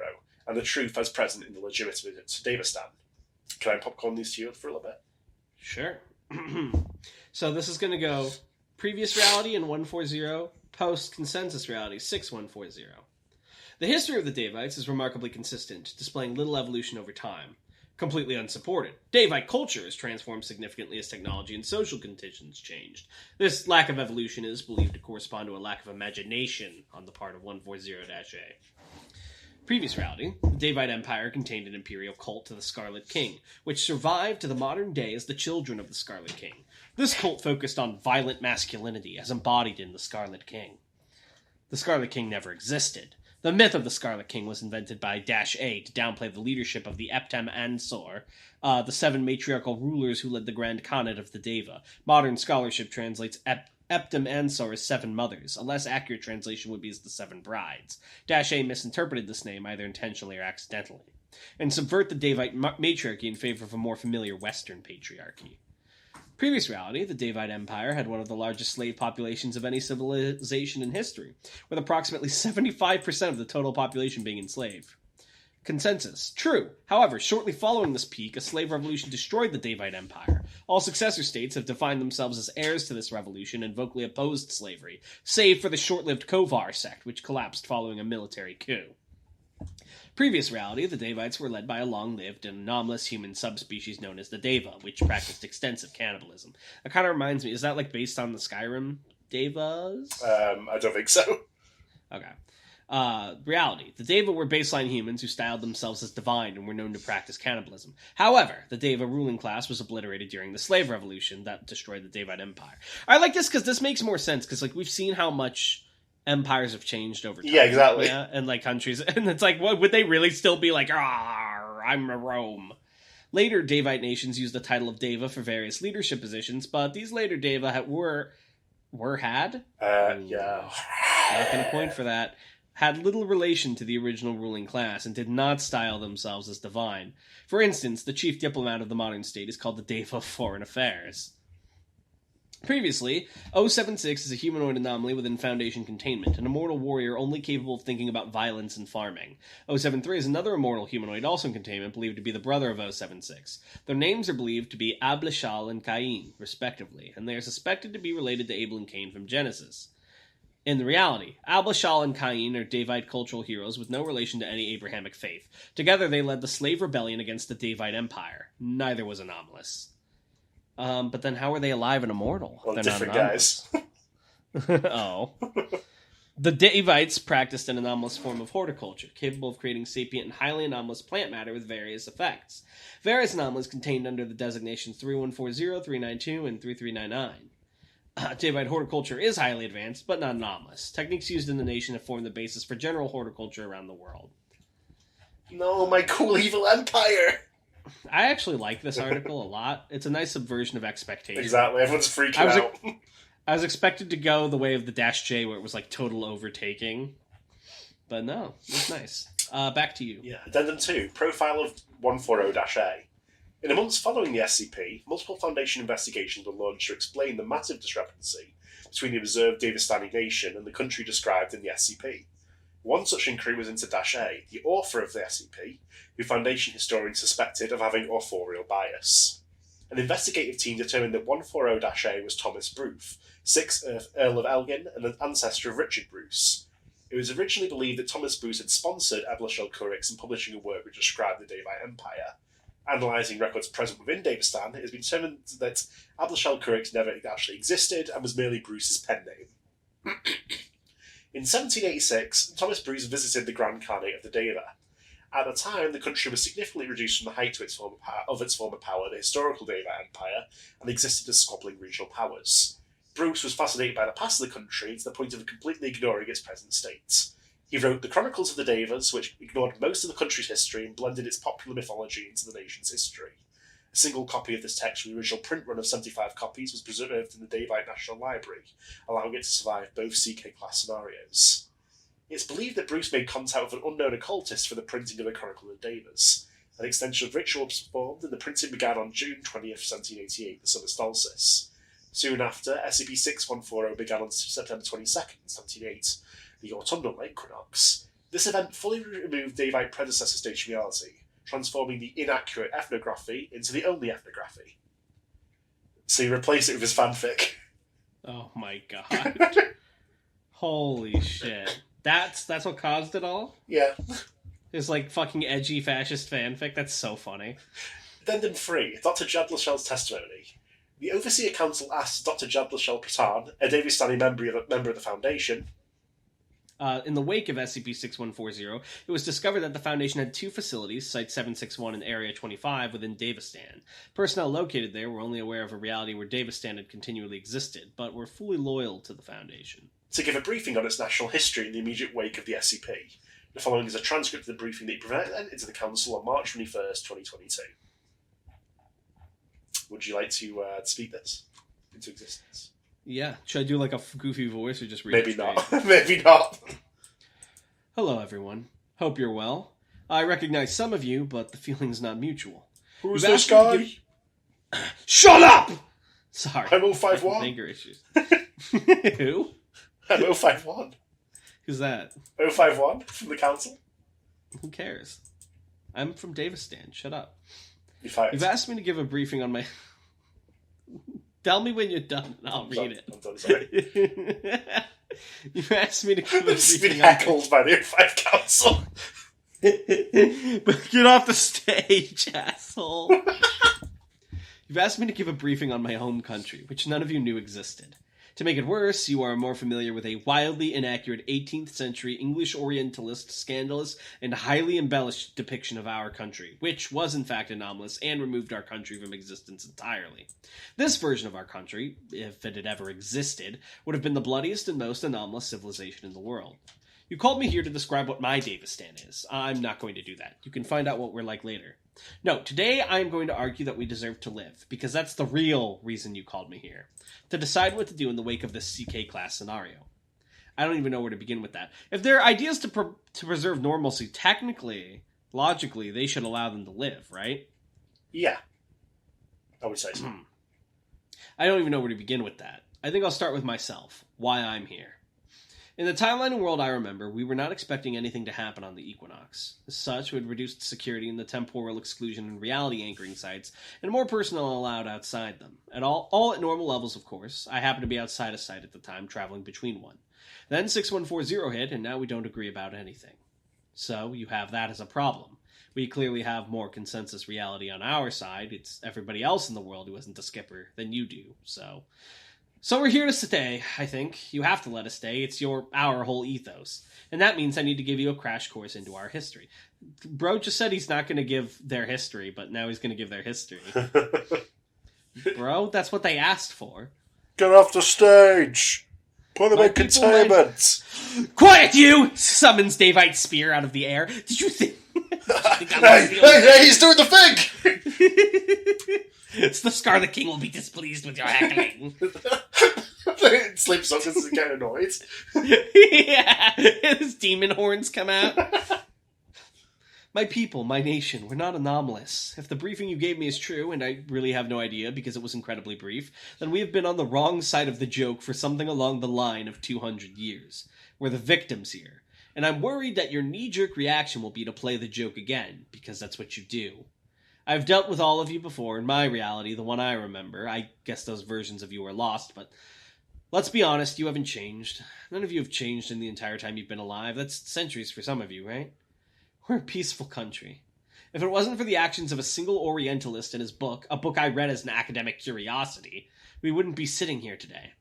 and the truth as present in the legitimate Daeva. Can I popcorn these to you for a little bit? Sure. So this is going to go previous reality in 140, post consensus reality 6140. The history of the Daevites is remarkably consistent, displaying little evolution over time. Completely unsupported. Daevite culture has transformed significantly as technology and social conditions changed. This lack of evolution is believed to correspond to a lack of imagination on the part of 140-A. Previous reality, the Daevite Empire contained an imperial cult to the Scarlet King, which survived to the modern day as the children of the Scarlet King. This cult focused on violent masculinity as embodied in the Scarlet King. The Scarlet King never existed. The myth of the Scarlet King was invented by -A to downplay the leadership of the Eptem Ansor, the 7 matriarchal rulers who led the Grand Khanate of the Daeva. Modern scholarship translates Eptem Ansor as 7 mothers. A less accurate translation would be as the 7 brides. -A misinterpreted this name either intentionally or accidentally, and subvert the Daevite matriarchy in favor of a more familiar Western patriarchy. Previous reality, the Daevite Empire had one of the largest slave populations of any civilization in history, with approximately 75% of the total population being enslaved. Consensus. True. However, shortly following this peak, a slave revolution destroyed the Daevite Empire. All successor states have defined themselves as heirs to this revolution and vocally opposed slavery, save for the short-lived Kovar sect, which collapsed following a military coup. Previous reality, the Daevites were led by a long-lived and anomalous human subspecies known as the Daeva, which practiced extensive cannibalism. That kind of reminds me, is that like based on the Skyrim Daevas? I don't think so. Okay. Reality. The Daeva were baseline humans who styled themselves as divine and were known to practice cannibalism. However, the Daeva ruling class was obliterated during the slave revolution that destroyed the Daevite Empire. I like this because this makes more sense, because like we've seen how much empires have changed over time. Yeah, exactly. Yeah, and like countries, and it's like, what would they really still be like? I'm a Rome. Later, Daevite nations used the title of Daeva for various leadership positions, but these later Daeva had. Yeah. Not gonna point for that. Had little relation to the original ruling class and did not style themselves as divine. For instance, the chief diplomat of the modern state is called the Daeva of Foreign Affairs. Previously, 076 is a humanoid anomaly within Foundation containment, an immortal warrior only capable of thinking about violence and farming. 073 is another immortal humanoid also in containment, believed to be the brother of 076. Their names are believed to be Ablishal and Cain, respectively, and they are suspected to be related to Abel and Cain from Genesis. In the reality, Ablishal and Cain are Daevite cultural heroes with no relation to any Abrahamic faith. Together they led the slave rebellion against the Daevite Empire. Neither was anomalous. But then how are they alive and immortal? Well, they're different not guys. Oh. The Daevites practiced an anomalous form of horticulture, capable of creating sapient and highly anomalous plant matter with various effects. Various anomalies contained under the designations 3140, 392, and 3399. Daevite horticulture is highly advanced, but not anomalous. Techniques used in the nation have formed the basis for general horticulture around the world. No, my cool evil empire! I actually like this article a lot. It's a nice subversion of expectations. Exactly, everyone's freaking out. I was expected to go the way of the -J, where it was like total overtaking. But no, it's nice. Back to you. Yeah, Addendum 2, Profile of 140-A. In the months following the SCP, multiple Foundation investigations were launched to explain the massive discrepancy between the observed Daevastani nation and the country described in the SCP. One such inquiry was into -A, the author of the SCP, who Foundation historians suspected of having authorial bias. An investigative team determined that 140-A was Thomas Bruce, 6th Earl of Elgin and an ancestor of Richard Bruce. It was originally believed that Thomas Bruce had sponsored Ablishal Kurix in publishing a work which described the Daevite Empire. Analysing records present within Daevastan, it has been determined that Ablishal Kurix never actually existed and was merely Bruce's pen name. In 1786, Thomas Bruce visited the Grand Khanate of the Daeva. At the time, the country was significantly reduced from the height of its former power, the historical Daeva Empire, and existed as squabbling regional powers. Bruce was fascinated by the past of the country to the point of completely ignoring its present state. He wrote the Chronicles of the Daevas, which ignored most of the country's history and blended its popular mythology into the nation's history. A single copy of this text from the original print run of 75 copies was preserved in the Daevite National Library, allowing it to survive both CK-class scenarios. It's believed that Bruce made contact with an unknown occultist for the printing of the Chronicle of the Daevas. An extension of ritual was performed, and the printing began on June 20th, 1788, the summer solstice. Soon after, SCP-6140 began on September 22nd, 1708, the autumnal equinox. This event fully removed Daevite predecessor station reality, transforming the inaccurate ethnography into the only ethnography. So he replaced it with his fanfic. Oh my god. Holy shit. That's what caused it all? Yeah. It's like fucking edgy fascist fanfic. That's so funny. Addendum 3, Dr. Jadlashel's testimony. The Overseer Council asked Dr. Jadlashel Pratan, a Davistani member of the Foundation. In the wake of SCP-6140, it was discovered that the Foundation had 2 facilities, Site 761 and Area 25, within Daevastan. Personnel located there were only aware of a reality where Daevastan had continually existed, but were fully loyal to the Foundation. To give a briefing on its national history in the immediate wake of the SCP. The following is a transcript of the briefing that he presented to the Council on March 21st, 2022. Would you like to speak this into existence? Yeah. Should I do like a goofy voice or just read Maybe it not. Maybe not. Hello, everyone. Hope you're well. I recognize some of you, but the feeling's not mutual. Who's this guy? Shut up! Sorry. I'm 051. Anger issues. Who? I'm 051. Who's that? 051 from the Council. Who cares? I'm from Daevastan. Shut up. You've asked me to give a briefing on my... Tell me when you're done, and I'll read it. I'm done, sorry. You've asked me to give a It's been briefing on... heckled by the 05 Council. But get off the stage, asshole. You've asked me to give a briefing on my home country, which none of you knew existed. To make it worse, you are more familiar with a wildly inaccurate 18th century English Orientalist, scandalous, and highly embellished depiction of our country, which was in fact anomalous and removed our country from existence entirely. This version of our country, if it had ever existed, would have been the bloodiest and most anomalous civilization in the world. You called me here to describe what my Daevastan is. I'm not going to do that. You can find out what we're like later. No, today I am going to argue that we deserve to live, because that's the real reason you called me here. To decide what to do in the wake of this CK-class scenario. I don't even know where to begin with that. If there are ideas to preserve normalcy, technically, logically, they should allow them to live, right? Yeah. I would say so. I don't even know where to begin with that. I think I'll start with myself. Why I'm here. In the timeline and world I remember, we were not expecting anything to happen on the equinox. As such, we had reduced security in the temporal exclusion and reality anchoring sites, and more personnel allowed outside them. All at normal levels, of course. I happened to be outside a site at the time, traveling between one. Then 6140 hit, and now we don't agree about anything. So, you have that as a problem. We clearly have more consensus reality on our side. It's everybody else in the world who isn't a skipper than you do, so... So we're here to stay, I think. You have to let us stay. It's our whole ethos. And that means I need to give you a crash course into our history. Bro just said he's not going to give their history, but now he's going to give their history. Bro, that's what they asked for. Get off the stage! Put them in containment! Quiet, you! Summons Daevite spear out of the air. Did you think... Hey, he's doing the thing! It's the Scarlet King will be displeased with your heckling. Sleep so because he get annoyed. Yeah, his demon horns come out. My people, my nation, we're not anomalous. If the briefing you gave me is true, and I really have no idea because it was incredibly brief, then we have been on the wrong side of the joke for something along the line of 200 years. We're the victims here. And I'm worried that your knee-jerk reaction will be to play the joke again, because that's what you do. I've dealt with all of you before in my reality, the one I remember. I guess those versions of you are lost, but let's be honest, you haven't changed. None of you have changed in the entire time you've been alive. That's centuries for some of you, right? We're a peaceful country. If it wasn't for the actions of a single Orientalist in his book, a book I read as an academic curiosity, we wouldn't be sitting here today.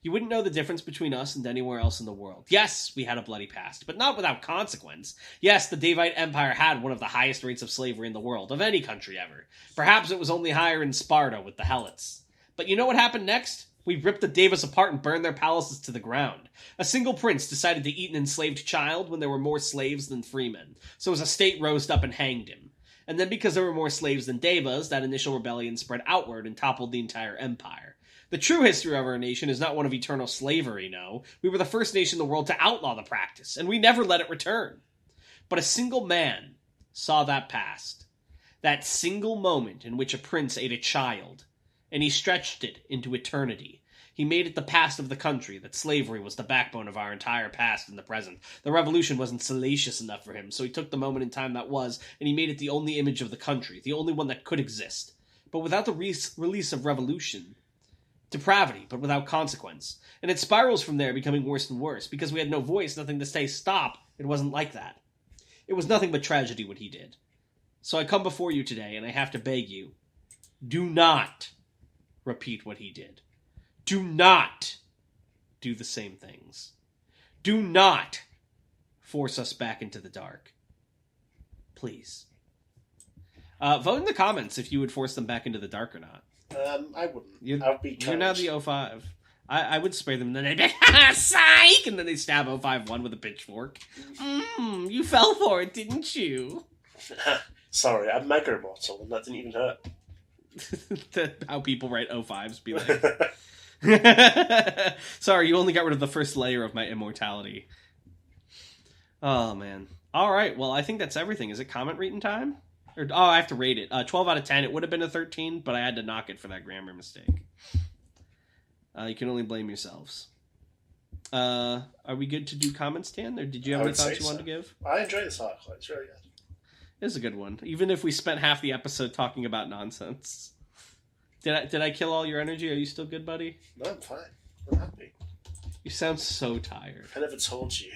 You wouldn't know the difference between us and anywhere else in the world. Yes, we had a bloody past, but not without consequence. Yes, the Daevite Empire had one of the highest rates of slavery in the world, of any country ever. Perhaps it was only higher in Sparta with the Helots. But you know what happened next? We ripped the Daevas apart and burned their palaces to the ground. A single prince decided to eat an enslaved child when there were more slaves than freemen, so his estate rose up and hanged him. And then because there were more slaves than Daevas, that initial rebellion spread outward and toppled the entire empire. The true history of our nation is not one of eternal slavery, no. We were the first nation in the world to outlaw the practice, and we never let it return. But a single man saw that past. That single moment in which a prince ate a child, and he stretched it into eternity. He made it the past of the country, that slavery was the backbone of our entire past and the present. The revolution wasn't salacious enough for him, so he took the moment in time that was, and he made it the only image of the country, the only one that could exist. But without the release of revolution, Depravity, but without consequence. And it spirals from there, becoming worse and worse. Because we had no voice, nothing to say stop, it wasn't like that. It was nothing but tragedy what he did. So I come before you today, and I have to beg you, do not repeat what he did. Do not do the same things. Do not force us back into the dark. Please. Vote in the comments if you would force them back into the dark or not. I wouldn't. I would be You're now the 05. I would spray them, and then they'd be like, psych! And then they stab 051 with a pitchfork. You fell for it, didn't you? Sorry, I'm Mega Immortal, and that didn't even hurt. How people write 05s be like. Sorry, you only got rid of the first layer of my immortality. Oh, man. Alright, well, I think that's everything. Is it comment reading time? I have to rate it. 12 out of 10. It would have been a 13, but I had to knock it for that grammar mistake. You can only blame yourselves. Are we good to do comments, Dan? Or did you have any thoughts you wanted to give? I enjoyed this article. It's really good. It's a good one. Even if we spent half the episode talking about nonsense. Did I kill all your energy? Are you still good, buddy? No, I'm fine. I'm happy. You sound so tired. I never told you,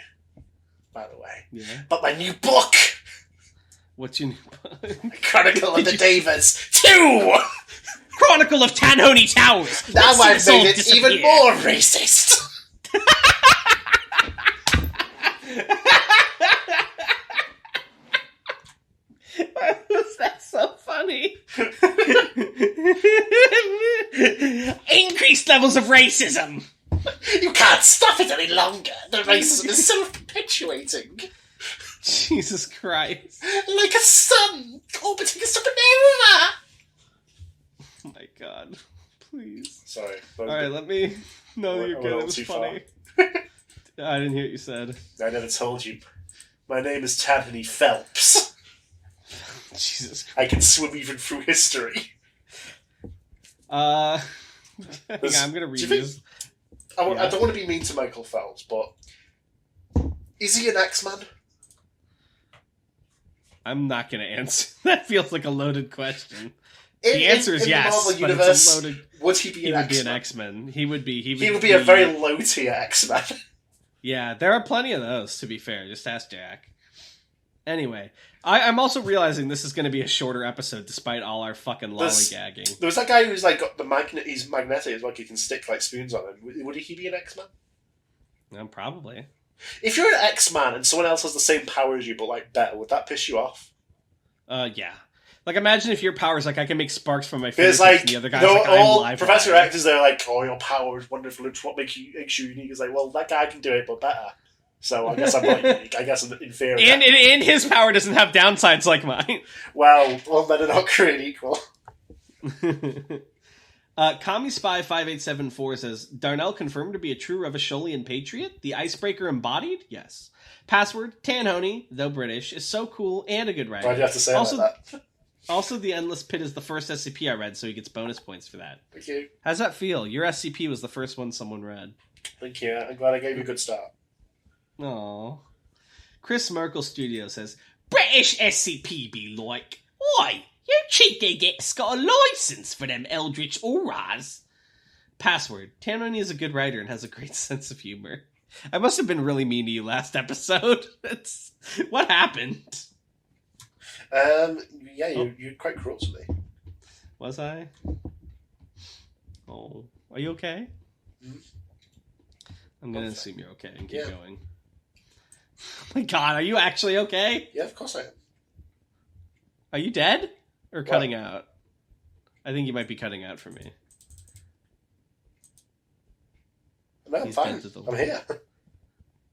by the way. Yeah? But my new book! What's your new book? Chronicle of the Daevas 2! Chronicle of Tanhoney Towers! Now I've made it even more racist! Why was that so funny? Increased levels of racism! You can't stop it any longer! The racism is self-perpetuating! Jesus Christ. Like a sun orbiting a supernova! Oh my god. Please. Sorry. Alright, let me... No, you're good. It was funny. I didn't hear what you said. I never told you. My name is Tanhoney Phelps. Jesus Christ. I can swim even through history. Hang on, I'm gonna read this. I don't want to be mean to Michael Phelps, but... Is he an X-Man? I'm not gonna answer. That feels like a loaded question. The answer is in yes, the Marvel but universe, it's a loaded... would he be an X-Man? He would be an X-Men. He would be a very low-tier X-Man. Yeah, there are plenty of those, to be fair. Just ask Jack. Anyway, I'm also realizing this is going to be a shorter episode despite all our fucking lollygagging. There was that guy who's like got the magnet. He's magnetic, like he can stick like spoons on him. Would he be an X-Man? Probably. If you're an X-Man and someone else has the same power as you but like better, would that piss you off? Yeah. Like, imagine if your power is like I can make sparks from my fingertips, like, and the other guy's like, I'm live. Professor X is there like, oh, your power is wonderful. It's what makes you unique. He's like, well, that guy can do it, but better. So I guess I'm not unique. I guess I'm inferior. And his power doesn't have downsides like mine. Well, then they're not created equal. CommuSpy5874 says, Darnell confirmed to be a true Revacholian patriot? The icebreaker embodied? Yes. Password, Tanhoney, though British, is so cool and a good writer. Why'd you have to say also, like that? Also, the Endless Pit is the first SCP I read, so he gets bonus points for that. Thank you. How's that feel? Your SCP was the first one someone read. Thank you. I'm glad I gave you a good start. Aww. Chris Merkel Studio says, British SCP be like, why? You cheeky gits got a license for them eldritch auras. Password, Tanhoney is a good writer and has a great sense of humor. I must have been really mean to you last episode. What happened? Yeah, you're quite cruel to me. Was I? Oh, are you okay? Mm-hmm. I'm gonna assume you're okay and keep going. Oh my god, are you actually okay? Yeah, of course I am. Are you dead? Or cutting out? I think you might be cutting out for me. No, I'm fine. I'm here.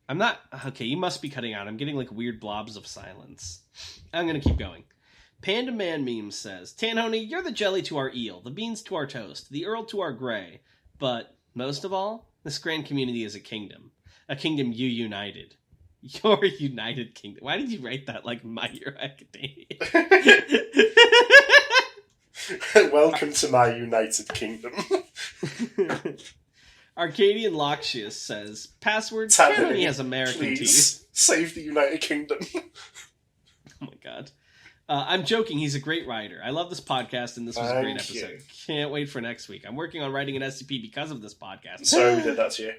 I'm not... Okay, you must be cutting out. I'm getting like weird blobs of silence. I'm gonna keep going. Panda Man Meme says, Tanhoney, you're the jelly to our eel, the beans to our toast, the earl to our grey. But, most of all, this grand community is a kingdom. A kingdom you united. Your United Kingdom. Why did you write that like My Hero Academia? Welcome to my United Kingdom. Arcadian Loxius says, password, Tanhoney has American please teeth. Save the United Kingdom. Oh my god. I'm joking. He's a great writer. I love this podcast, and this was a great Thank episode. you. Can't wait for next week. I'm working on writing an SCP because of this podcast. Sorry we did that to you.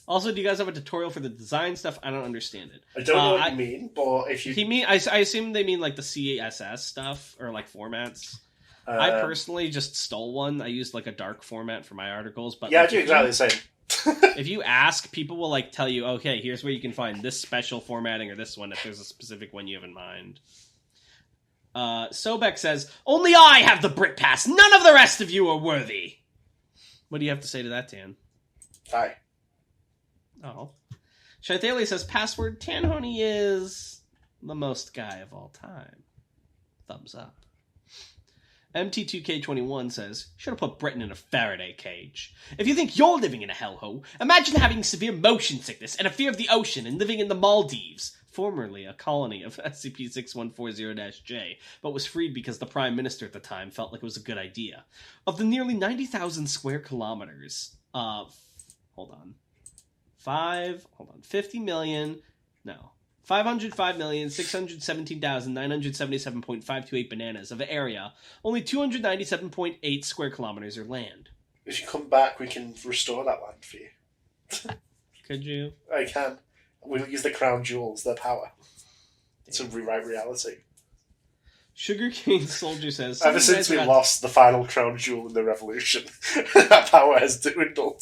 Also, do you guys have a tutorial for the design stuff? I don't understand it. I don't know what you mean, but if you... I assume they mean like the CSS stuff, or like formats. I personally just stole one. I used like a dark format for my articles. But yeah, like, I do exactly the same. If you ask, people will like tell you, okay, here's where you can find this special formatting or this one if there's a specific one you have in mind. Sobek says, only I have the Brit Pass. None of the rest of you are worthy. What do you have to say to that, Tan? Hi. Oh. Shaithalia says, password, Tanhoney is the most guy of all time. Thumbs up. MT2K21 says, should have put Britain in a Faraday cage. If you think you're living in a hellhole, imagine having severe motion sickness and a fear of the ocean and living in the Maldives, formerly a colony of SCP-6140-J, but was freed because the Prime Minister at the time felt like it was a good idea. Of the nearly 90,000 square kilometers of... 505,617,977.528 bananas of area, only 297.8 square kilometers are land. If you come back, we can restore that land for you. Could you? I can. We'll use the crown jewels, their power, to rewrite reality. Sugarcane Soldier says... Ever since we lost the final crown jewel in the revolution, that power has dwindled.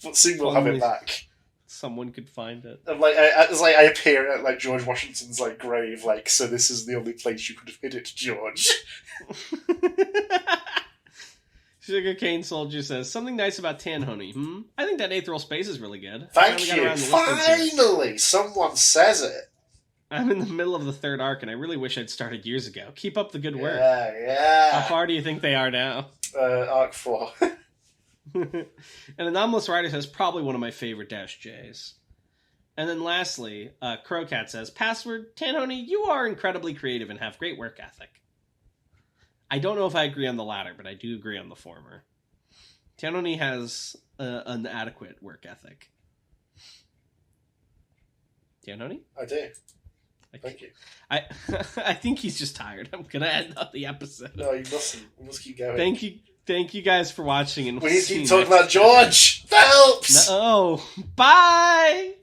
But soon we'll have it back. Someone could find it. And I appear at like George Washington's like grave, like, so this is the only place you could have hid it, George. Sugarcane Soldier says, something nice about Tanhoney. I think that Aetheral Space is really good. Thank you. Finally, someone says it. I'm in the middle of the third arc, and I really wish I'd started years ago. Keep up the good work. Yeah. How far do you think they are now? Arc 4. And Anomalous Rider says, probably one of my favorite -Js. And then lastly, Crowcat says, password, Tanhoney, you are incredibly creative and have great work ethic. I don't know if I agree on the latter, but I do agree on the former. Tanhoney has an adequate work ethic. Tanhoney? I do. Thank you. I think he's just tired. I'm going to end up the episode. No, you mustn't. We must keep going. Thank you guys for watching. And we need to keep talking about George. That helps. No. Bye.